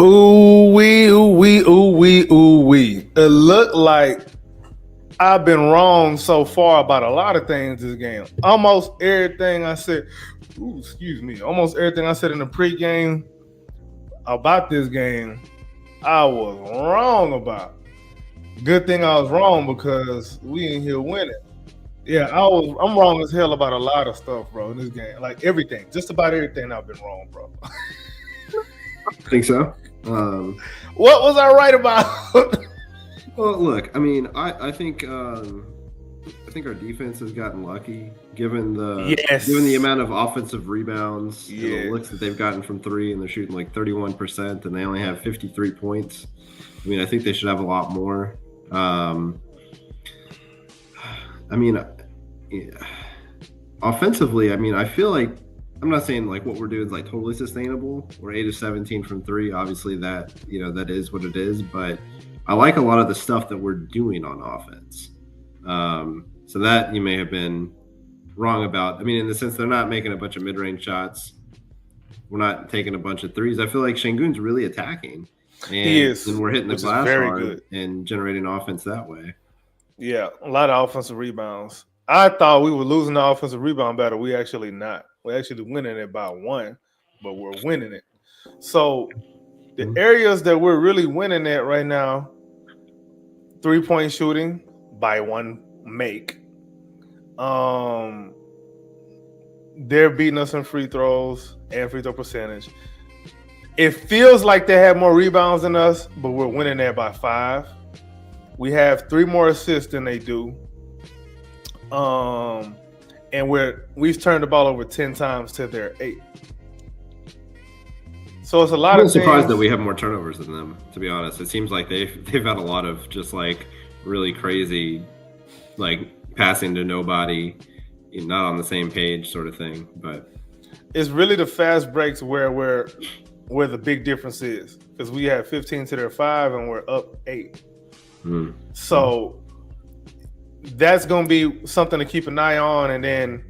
Ooh wee, ooh wee, ooh wee, ooh wee. It looked like I've been wrong so far about a lot of things this game. Almost everything I said, almost everything I said in the pregame about this game, I was wrong about. Good thing I was wrong because we ain't here winning. Yeah, I'm wrong as hell about a lot of stuff, bro, in this game. Like everything. Just about everything I've been wrong, bro. I think so. What was I right about? Well, look, I mean, I think our defense has gotten lucky given the amount of offensive rebounds and the looks that they've gotten from three, and they're shooting like 31%, and they only have 53 points. I mean, I think they should have a lot more. Offensively, I mean, I feel like I'm not saying like what we're doing is like totally sustainable. We're 8 of 17 from three. Obviously, that is what it is. But I like a lot of the stuff that we're doing on offense. So that you may have been wrong about. I mean, in the sense they're not making a bunch of mid-range shots. We're not taking a bunch of threes. I feel like Şengün's really attacking. He is. And we're hitting the glass hard and generating offense that way. Yeah, a lot of offensive rebounds. I thought we were losing the offensive rebound battle. We actually not. We're actually winning it by one, but we're winning it. So the areas that we're really winning at right now, 3-point shooting by one make. They're beating us in free throws and free throw percentage. It feels like they have more rebounds than us, but we're winning there by 5. We have 3 more assists than they do. And we've turned the ball over 10 times to their 8. So it's a lot of things. I'm surprised that we have more turnovers than them, to be honest. It seems like they've had a lot of just like really crazy like passing to nobody, not on the same page sort of thing. But it's really the fast breaks where the big difference is, because we have 15 to their 5 and we're up 8. So that's going to be something to keep an eye on. And then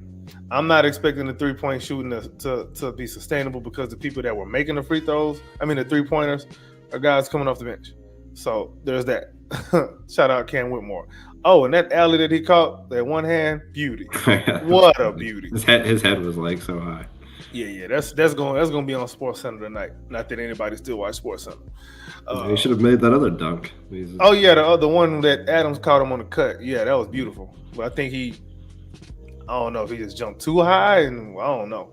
I'm not expecting the 3-point shooting to be sustainable, because the people that were making the free throws, the 3-pointers, are guys coming off the bench. So there's that. Shout out Cam Whitmore. Oh, and that alley that he caught, that one hand, beauty. What a beauty. His head was like so high. Yeah. That's gonna be on SportsCenter tonight. Not that anybody still watch SportsCenter. He should have made that other dunk. Oh yeah, the one that Adams caught him on the cut. Yeah, that was beautiful. But I think I don't know if he just jumped too high, and I don't know.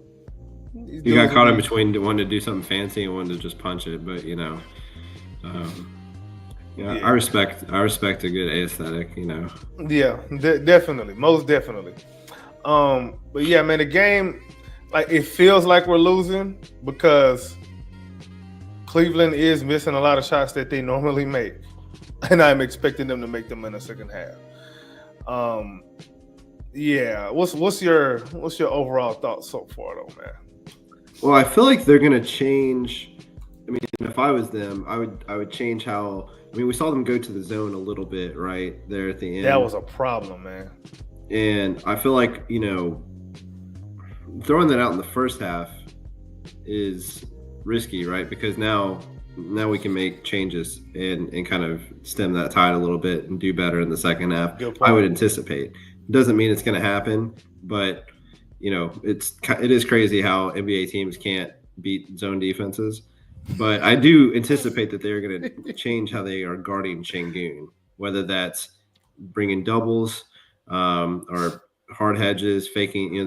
He got caught in between wanting to do something fancy and wanting to just punch it, but I respect a good aesthetic, Yeah, definitely, most definitely. But yeah, man, the game, like, it feels like we're losing because Cleveland is missing a lot of shots that they normally make, and I'm expecting them to make them in the second half. Yeah, what's your overall thoughts so far, though, man? Well, I feel like they're gonna change. I mean, if I was them, I would change how. I mean, we saw them go to the zone a little bit right there at the end. That was a problem, man. And I feel like, throwing that out in the first half is risky, right? Because now we can make changes and kind of stem that tide a little bit and do better in the second half. I would anticipate. It doesn't mean it's going to happen, but it is crazy how NBA teams can't beat zone defenses. But I do anticipate that they're going to change how they are guarding Şengün, whether that's bringing doubles or hard hedges, faking.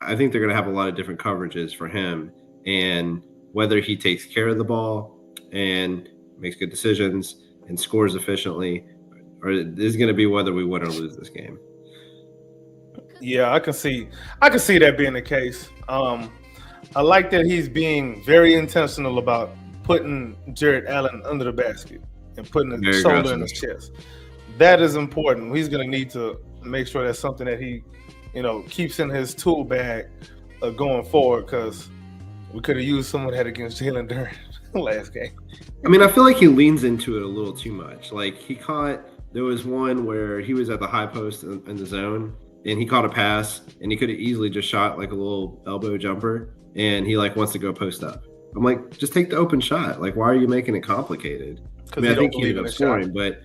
I think they're going to have a lot of different coverages for him, and whether he takes care of the ball and makes good decisions and scores efficiently, or this is going to be whether we win or lose this game. Yeah, I can see that being the case. I like that he's being very intentional about putting Jared Allen under the basket and putting his shoulder in his chest. That is important. He's going to need to make sure that's something that he, keeps in his tool bag going forward, because we could have used some of that against Jalen Duren last game. I mean, I feel like he leans into it a little too much. Like, there was one where he was at the high post in the zone, and he caught a pass, and he could have easily just shot like a little elbow jumper, and he wants to go post up. I'm like, just take the open shot. Like, why are you making it complicated? I mean, I think he ended up scoring, but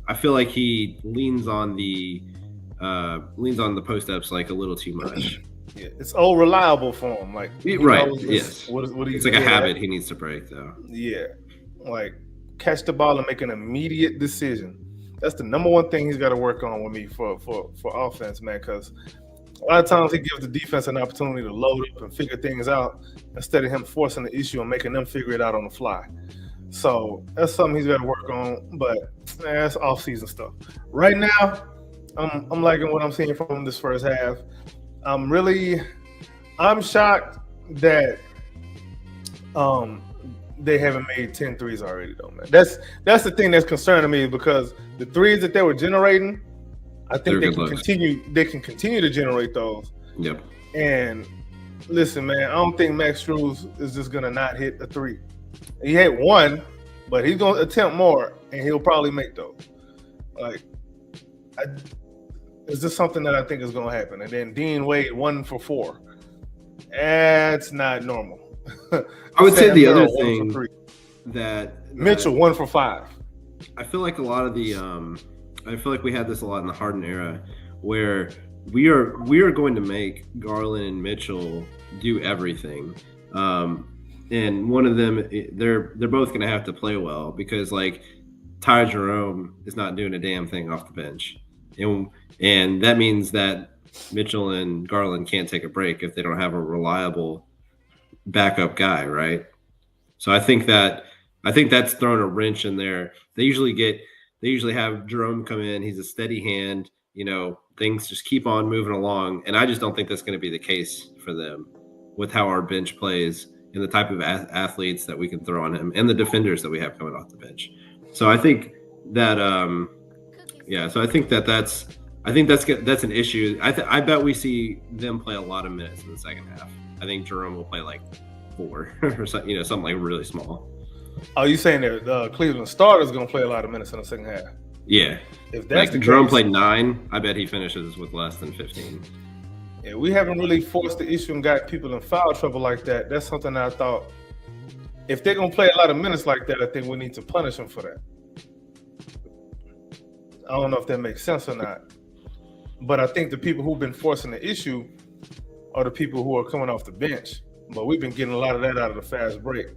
I feel like he leans on the post ups like a little too much. Yeah, it's all reliable for him. Like right, yes. What it's like a habit he needs to break, though. Yeah, like catch the ball and make an immediate decision. That's the number one thing he's got to work on with me for offense, man. Because a lot of times he gives the defense an opportunity to load up and figure things out instead of him forcing the issue and making them figure it out on the fly. So that's something he's got to work on. But that's off-season stuff. Right now, I'm liking what I'm seeing from him this first half. I'm shocked that they haven't made 10 threes already, though, man. That's the thing that's concerning me, because the threes that they were generating, I think they can continue to generate those. Yep. And listen, man, I don't think Max Struz is just gonna not hit a three. He hit one, but he's gonna attempt more, and he'll probably make those. Like, it's just something that I think is gonna happen. And then Dean Wade 1 for 4. That's not normal. I would say the other thing that Mitchell 1 for 5. I feel like a lot of the I feel like we had this a lot in the Harden era, where we are going to make Garland and Mitchell do everything, and one of them, they're both going to have to play well, because like Ty Jerome is not doing a damn thing off the bench, and that means that Mitchell and Garland can't take a break if they don't have a reliable backup guy, right? So I think that's thrown a wrench in there. They usually have Jerome come in. He's a steady hand. Things just keep on moving along. And I just don't think that's going to be the case for them with how our bench plays and the type of athletes that we can throw on him and the defenders that we have coming off the bench. So I think that, that's an issue. I bet we see them play a lot of minutes in the second half. I think Jerome will play like 4 or something, something like really small. Oh, you saying that Cleveland starters going to play a lot of minutes in the second half? Yeah. If that's the Jerome case, played 9, I bet he finishes with less than 15. Yeah, we haven't really forced the issue and got people in foul trouble like that. That's something that I thought, if they're going to play a lot of minutes like that, I think we need to punish them for that. I don't know if that makes sense or not. But I think the people who've been forcing the issue are the people who are coming off the bench. But we've been getting a lot of that out of the fast break.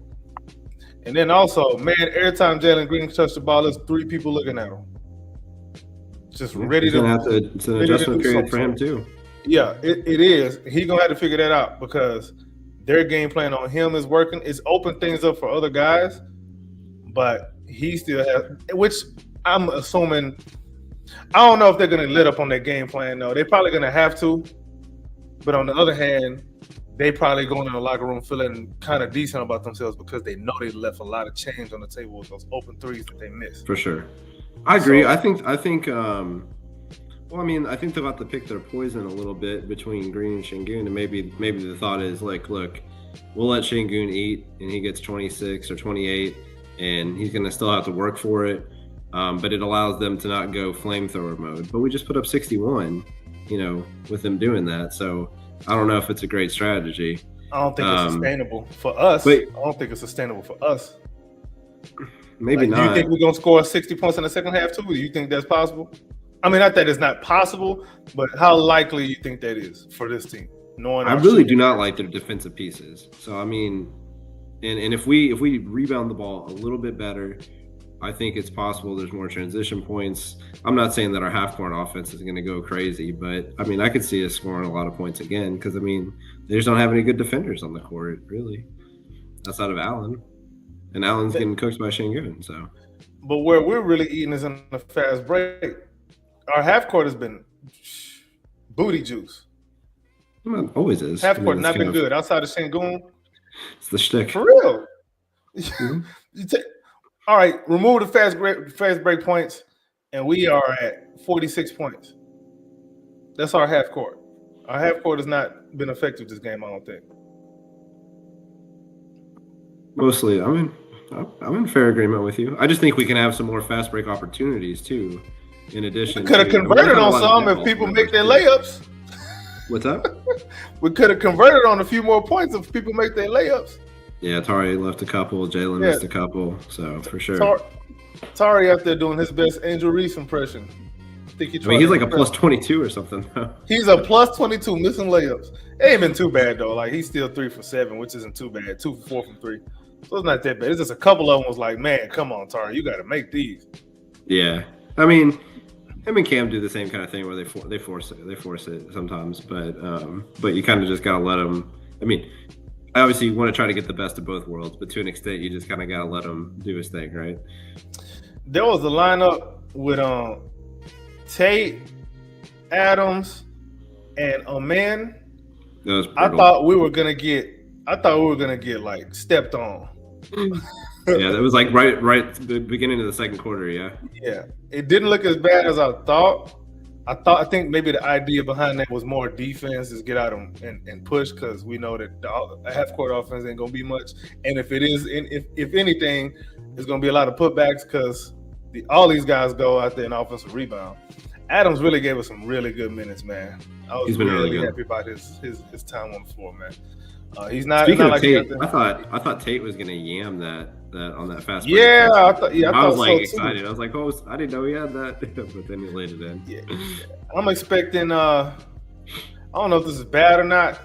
And then also, man, every time Jalen Green touches the ball, there's 3 people looking at him. Just ready to. It's an adjustment period for him too. Yeah, it is. He's gonna have to figure that out, because their game plan on him is working. It's opened things up for other guys, but he still has. Which I'm assuming. I don't know if they're gonna lit up on their game plan though. They're probably gonna have to. But on the other hand, they probably going in the locker room feeling kind of decent about themselves, because they know they left a lot of change on the table with those open threes that they missed. For sure. I agree. So, I think I think they'll have to pick their poison a little bit between Green and Şengün, and maybe the thought is like, look, we'll let Şengün eat and he gets 26 or 28 and he's going to still have to work for it. But it allows them to not go flamethrower mode. But we just put up 61, with them doing that. So I don't know if it's a great strategy. I don't think it's sustainable for us. I don't think it's sustainable for us. Maybe not. Do you think we're going to score 60 points in the second half too? Do you think that's possible? I mean, not that it's not possible, but how likely you think that is for this team? I really do not like their defensive pieces. So, I mean, and if we rebound the ball a little bit better, I think it's possible there's more transition points. I'm not saying that our half-court offense is going to go crazy, but, I mean, I could see us scoring a lot of points again because, I mean, they just don't have any good defenders on the court, really, outside of Allen. And Allen's getting cooked by Şengün, so. But where we're really eating is in the fast break. Our half-court has been booty juice. Well, it always is. Half-court not been good. Outside of Şengün. It's the shtick. For real. Mm-hmm. All right, remove the fast break points, and we are at 46 points. That's our half court. Our half court has not been effective this game, I don't think. Mostly, I'm in fair agreement with you. I just think we can have some more fast break opportunities too. In addition, we could have converted on some if people make their layups. What's up? We could have converted on a few more points if people make their layups. Yeah, Tari left a couple. Jalen missed a couple. So for sure. Tari out there doing his best Angel Reese impression. He's like a plus 22 or something. He's a plus 22 missing layups. It ain't been too bad though. Like he's still 3 for 7, which isn't too bad. 2 for 4 from 3. So it's not that bad. It's just a couple of them was like, man, come on, Tari, you got to make these. Yeah, I mean, him and Cam do the same kind of thing where they force it sometimes, but you kind of just gotta let them. I mean, I obviously want to try to get the best of both worlds, but to an extent, you just kind of gotta let him do his thing, right? There was a lineup with Tate, Adams, and Amen. I thought we were gonna get like stepped on. Yeah, that was like right the beginning of the second quarter. Yeah. Yeah, it didn't look as bad as I thought. I think maybe the idea behind that was more defense, is get out and push, because we know that the half court offense ain't gonna be much, and if it is, if anything, it's gonna be a lot of putbacks because all these guys go out there in offensive rebound. Adams really gave us some really good minutes, man. I was really happy about his time on the floor, man. He's not. Speaking of like Tate, I thought Tate was gonna yam that on that fast break. Yeah, I thought I was like so excited. Too. I was like, oh, I didn't know he had that, but then he laid it in. Yeah. I'm expecting. I don't know if this is bad or not,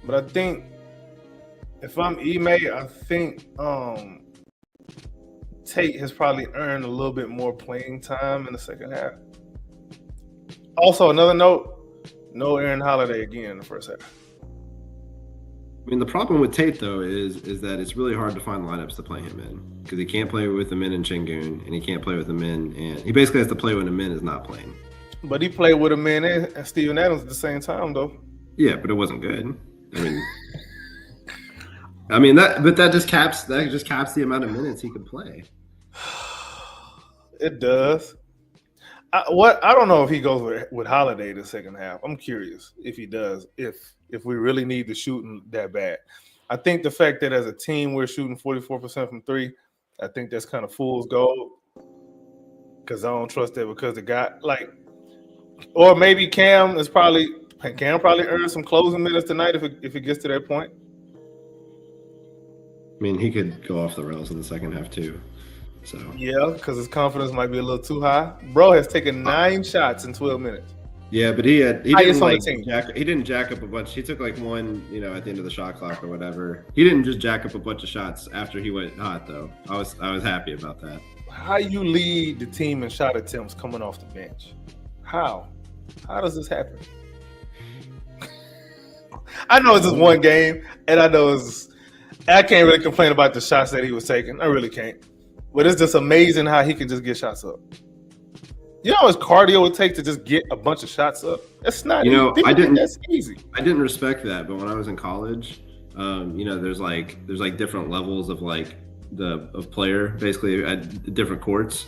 but I think if I'm Ime, I think Tate has probably earned a little bit more playing time in the second half. Also, another note: no Aaron Holiday again in the first half. I mean, the problem with Tate, though, is that it's really hard to find lineups to play him in, because he can't play with the men in Şengün, and he can't play with the men, and he basically has to play when the men is not playing. But he played with a man and Steven Adams at the same time, though. Yeah, but it wasn't good. I mean that just caps the amount of minutes he could play. It does. I don't know if he goes with Holiday the second half. I'm curious if he does. If we really need the shooting that bad, I think the fact that as a team we're shooting 44% from 3, I think that's kind of fool's gold. Because I don't trust that, because the guy or maybe Cam probably earn some closing minutes tonight if it gets to that point. I mean, he could go off the rails in the second half too. So yeah, because his confidence might be a little too high. Bro has taken 9 shots in 12 minutes. Yeah, but he didn't jack up a bunch. He took like one, at the end of the shot clock or whatever. He didn't just jack up a bunch of shots after he went hot, though. I was happy about that. How you lead the team in shot attempts coming off the bench? How does this happen? I know it's just one game, and I can't really complain about the shots that he was taking. I really can't. But it's just amazing how he can just get shots up. You know how much cardio it would take to just get a bunch of shots up? That's not easy. That's easy. I didn't respect that, but when I was in college, there's different levels of of player, basically at different courts.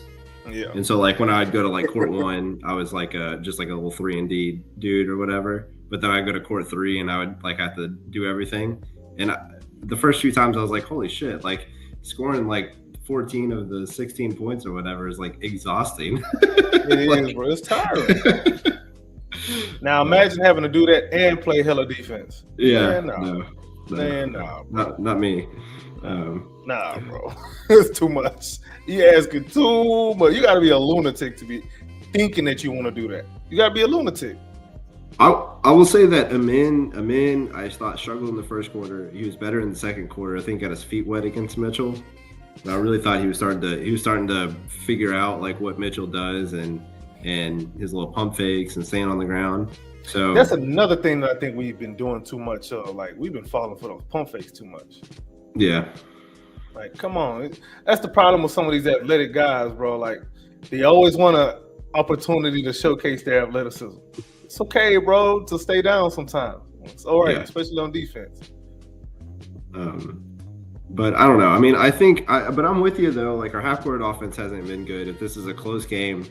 Yeah. And so when I'd go to court 1, I was just a little 3-and-D dude or whatever. But then I'd go to court 3 and I would have to do everything. And the first few times I was like, holy shit, scoring 14 of the 16 points or whatever is exhausting. It is, bro. It's tiring. Now imagine having to do that and play hella defense. Yeah. No. Not me. Nah, bro. It's too much. You asking too much. You got to be a lunatic to be thinking that you want to do that. You got to be a lunatic. I will say that Amin, I thought struggled in the first quarter. He was better in the second quarter. I think got his feet wet against Mitchell. And I really thought he was starting to figure out what Mitchell does and his little pump fakes and staying on the ground. So that's another thing that I think we've been doing too much of. We've been falling for those pump fakes too much. Yeah. Come on. That's the problem with some of these athletic guys, bro. They always want an opportunity to showcase their athleticism. It's okay, bro, to stay down sometimes. It's all right, especially on defense. But I don't know. I mean, but I'm with you though. Our half-court offense hasn't been good. If this is a close game,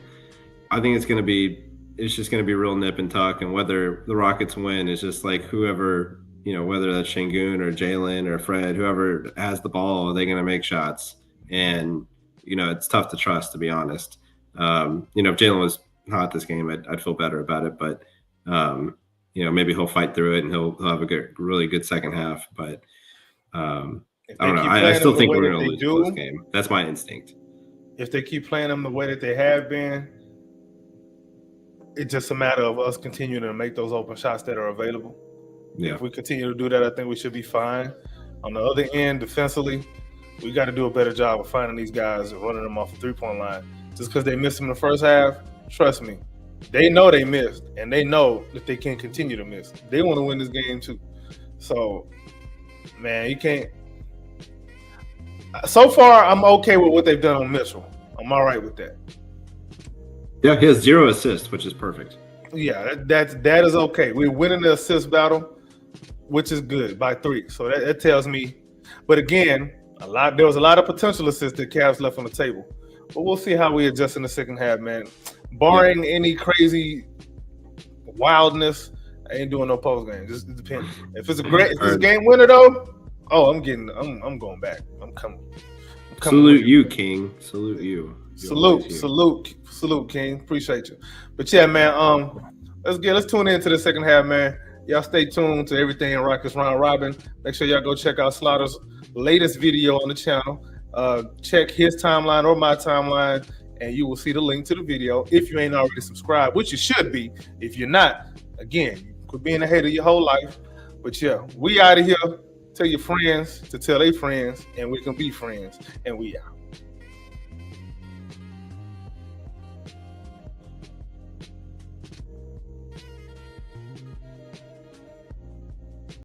I think it's just going to be real nip and tuck. And whether the Rockets win is just whoever, whether that's Şengün or Jalen or Fred, whoever has the ball, they're going to make shots. And, it's tough to trust, to be honest. If Jalen was hot this game, I'd feel better about it. But, maybe he'll fight through it and he'll have a really good second half. But, I don't know. I still think we're going to lose close game. That's my instinct. If they keep playing them the way that they have been, it's just a matter of us continuing to make those open shots that are available. Yeah. If we continue to do that, I think we should be fine. On the other end, defensively, we got to do a better job of finding these guys and running them off the three-point line. Just because they missed them in the first half, trust me, they know they missed, and they know that they can't continue to miss. They want to win this game too. So, man, you can't. So far, I'm okay with what they've done on Mitchell. I'm all right with that. Yeah, he has 0 assists, which is perfect. Yeah, that is okay. We're winning the assist battle, which is good by 3. So that tells me. But again, there was a lot of potential assists that Cavs left on the table. But we'll see how we adjust in the second half, man. Barring any crazy wildness, I ain't doing no post game. Just depends. If it's a game winner though, I'm going back. I'm coming. Salute you, King. Salute you. Salute, King. Appreciate you. But yeah, man. Let's tune into the second half, man. Y'all stay tuned to everything in Rockets Round Robin. Make sure y'all go check out Slaughter's latest video on the channel. Check his timeline or my timeline, and you will see the link to the video. If you ain't already subscribed, which you should be. If you're not, again, you could be in the hater your whole life. But yeah, we out of here. Tell your friends to tell their friends, and we can be friends. And we out.